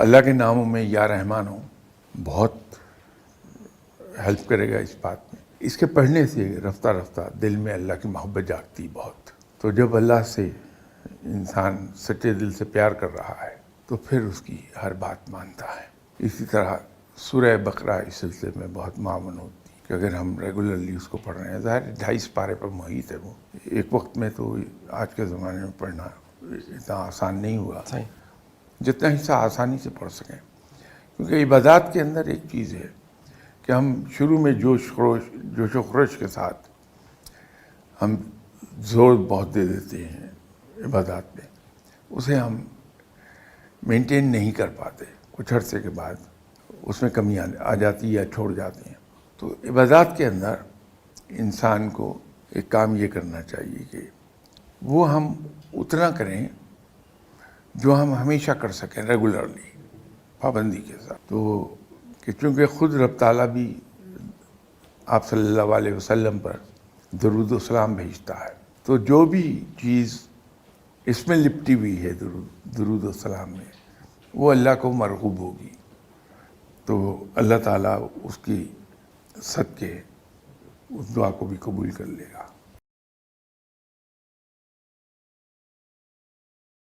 اللہ کے ناموں میں یا رحمان ہو بہت ہیلپ کرے گا اس بات میں. اس کے پڑھنے سے رفتہ رفتہ دل میں اللہ کی محبت جاگتی بہت. تو جب اللہ سے انسان سچے دل سے پیار کر رہا ہے تو پھر اس کی ہر بات مانتا ہے. اسی طرح سورہ بقرہ اس سلسلے میں بہت معاون ہوتی ہے کہ اگر ہم ریگولرلی اس کو پڑھ رہے ہیں. ظاہر 250 پارے پر محیط ہے وہ. ایک وقت میں تو آج کے زمانے میں پڑھنا اتنا آسان نہیں ہوا جتنا حصہ آسانی سے پڑھ سکیں. کیونکہ عبادات کے اندر ایک چیز ہے کہ ہم شروع میں جوش و خروش کے ساتھ ہم زور بہت دے دیتے ہیں عبادات میں. اسے ہم مینٹین نہیں کر پاتے. کچھ عرصے کے بعد اس میں کمی آ جاتی یا چھوڑ جاتے ہیں. تو عبادات کے اندر انسان کو ایک کام یہ کرنا چاہیے کہ وہ ہم اتنا کریں جو ہم ہمیشہ کر سکیں ریگولرلی پابندی کے ساتھ. تو کہ چونکہ خود رب تعالیٰ بھی آپ صلی اللہ علیہ وسلم پر درود و سلام بھیجتا ہے. تو جو بھی چیز اس میں لپٹی ہوئی ہے درود و سلام میں وہ اللہ کو مرغوب ہوگی. تو اللہ تعالیٰ اس کی صدقے اس دعا کو بھی قبول کر لے گا.